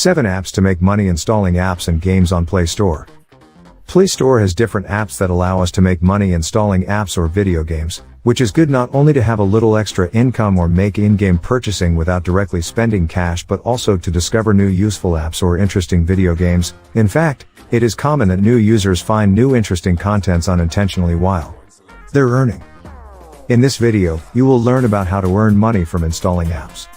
7 apps to make money installing apps and games on Play Store. Play Store has different apps that allow us to make money installing apps or video games, which is good not only to have a little extra income or make in-game purchasing without directly spending cash, but also to discover new useful apps or interesting video games. In fact, it is common that new users find new interesting contents unintentionally while they're earning. In this video, you will learn about how to earn money from installing apps.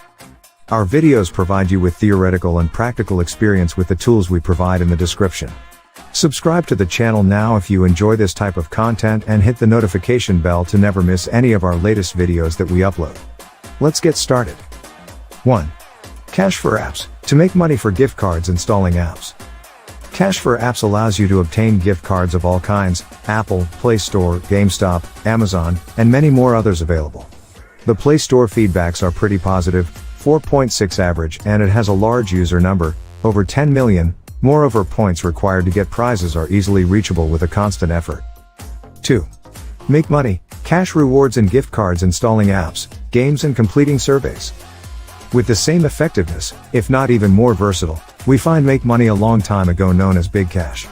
Our videos provide you with theoretical and practical experience with the tools we provide in the description. Subscribe to the channel now if you enjoy this type of content, and hit the notification bell to never miss any of our latest videos that we upload. Let's get started. 1. Cash for apps. To make money for gift cards installing apps. Cash for apps allows you to obtain gift cards of all kinds: Apple, Play Store, GameStop, Amazon, and many more others available. The Play Store feedbacks are pretty positive, 4.6 average, and it has a large user number, over 10 million. Moreover, points required to get prizes are easily reachable with a constant effort. 2. Make money. Cash rewards and gift cards installing apps, games and completing surveys. With the same effectiveness, if not even more versatile, we find Make Money a long time ago known as Big Cash.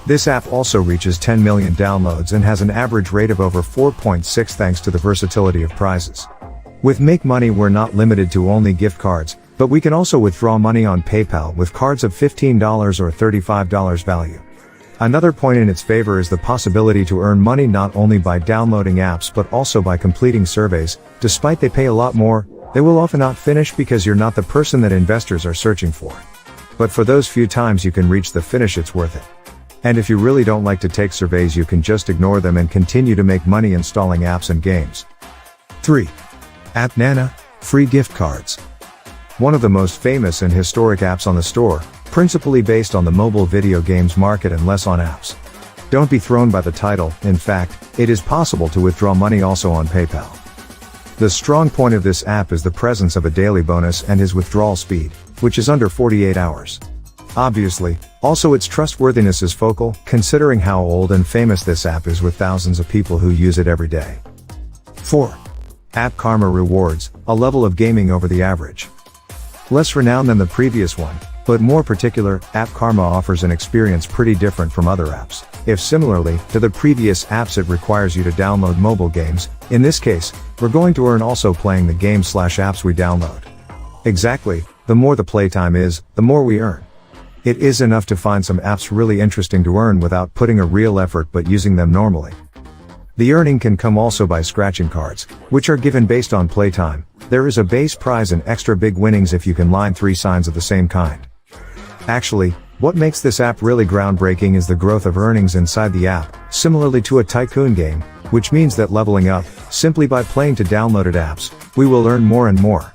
This app also reaches 10 million downloads and has an average rate of over 4.6 thanks to the versatility of prizes. With Make Money, we're not limited to only gift cards, but we can also withdraw money on PayPal with cards of $15 or $35 value. Another point in its favor is the possibility to earn money not only by downloading apps but also by completing surveys. Despite they pay a lot more, they will often not finish because you're not the person that investors are searching for. But for those few times you can reach the finish, it's worth it. And if you really don't like to take surveys, you can just ignore them and continue to make money installing apps and games. 3. App Nana, free gift cards. One of the most famous and historic apps on the store, principally based on the mobile video games market and less on apps. Don't be thrown by the title. In fact, it is possible to withdraw money also on PayPal. The strong point of this app is the presence of a daily bonus and his withdrawal speed, which is under 48 hours. Obviously, also its trustworthiness is focal, considering how old and famous this app is with thousands of people who use it every day. 4. App Karma rewards, a level of gaming over the average. Less renowned than the previous one, but more particular, App Karma offers an experience pretty different from other apps. If similarly to the previous apps it requires you to download mobile games, in this case, we're going to earn also playing the games/apps we download. Exactly, the more the playtime is, the more we earn. It is enough to find some apps really interesting to earn without putting a real effort but using them normally. The earning can come also by scratching cards, which are given based on playtime. There is a base prize and extra big winnings if you can line 3 signs of the same kind. Actually, what makes this app really groundbreaking is the growth of earnings inside the app, similarly to a tycoon game, which means that leveling up, simply by playing to downloaded apps, we will earn more and more.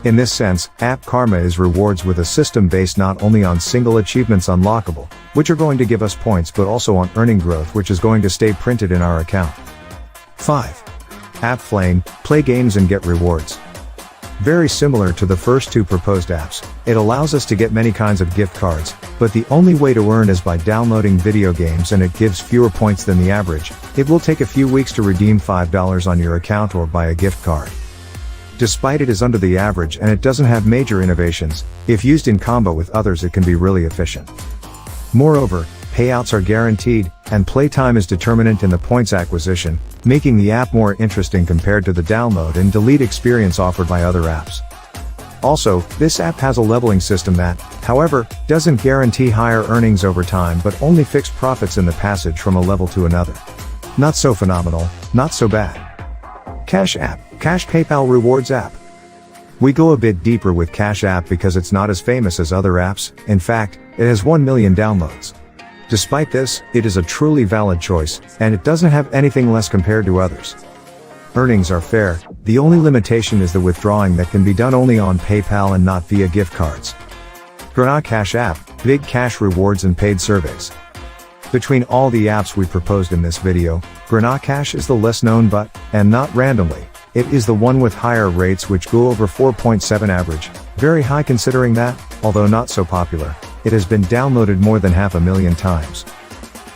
In this sense, App Karma is rewards with a system based not only on single achievements unlockable, which are going to give us points, but also on earning growth, which is going to stay printed in our account. 5. App Flame, play games and get rewards. Very similar to the first 2 proposed apps, it allows us to get many kinds of gift cards, but the only way to earn is by downloading video games, and it gives fewer points than the average. It will take a few weeks to redeem $5 on your account or buy a gift card. Despite it is under the average and it doesn't have major innovations, if used in combo with others it can be really efficient. Moreover, payouts are guaranteed, and playtime is determinant in the points acquisition, making the app more interesting compared to the download and delete experience offered by other apps. Also, this app has a leveling system that, however, doesn't guarantee higher earnings over time but only fixed profits in the passage from a level to another. Not so phenomenal, not so bad. Cash App, Cash PayPal rewards app. We go a bit deeper with Cash App because it's not as famous as other apps. In fact, it has 1 million downloads. Despite this, it is a truly valid choice, and it doesn't have anything less compared to others. Earnings are fair, the only limitation is the withdrawing that can be done only on PayPal and not via gift cards. Grana Cash App, Big Cash rewards and paid surveys. Between all the apps we proposed in this video, Grana Cash is the less known but, and not randomly, it is the one with higher rates which go over 4.7 average, very high considering that, although not so popular, it has been downloaded more than 500,000 times.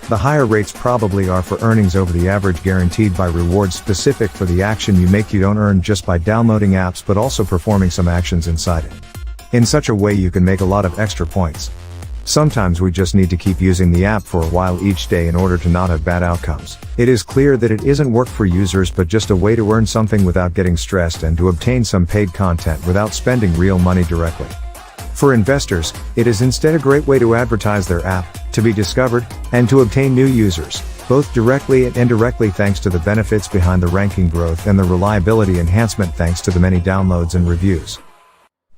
The higher rates probably are for earnings over the average guaranteed by rewards specific for the action you make. You don't earn just by downloading apps but also performing some actions inside it. In such a way you can make a lot of extra points. Sometimes we just need to keep using the app for a while each day in order to not have bad outcomes. It is clear that it isn't work for users but just a way to earn something without getting stressed and to obtain some paid content without spending real money directly. For investors, it is instead a great way to advertise their app, to be discovered, and to obtain new users, both directly and indirectly thanks to the benefits behind the ranking growth and the reliability enhancement thanks to the many downloads and reviews.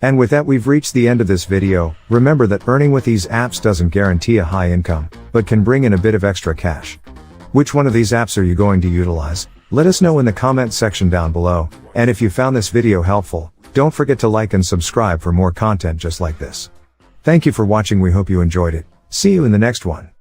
And with that we've reached the end of this video. Remember that earning with these apps doesn't guarantee a high income, but can bring in a bit of extra cash. Which one of these apps are you going to utilize? Let us know in the comment section down below, and if you found this video helpful, don't forget to like and subscribe for more content just like this. Thank you for watching, we hope you enjoyed it. See you in the next one.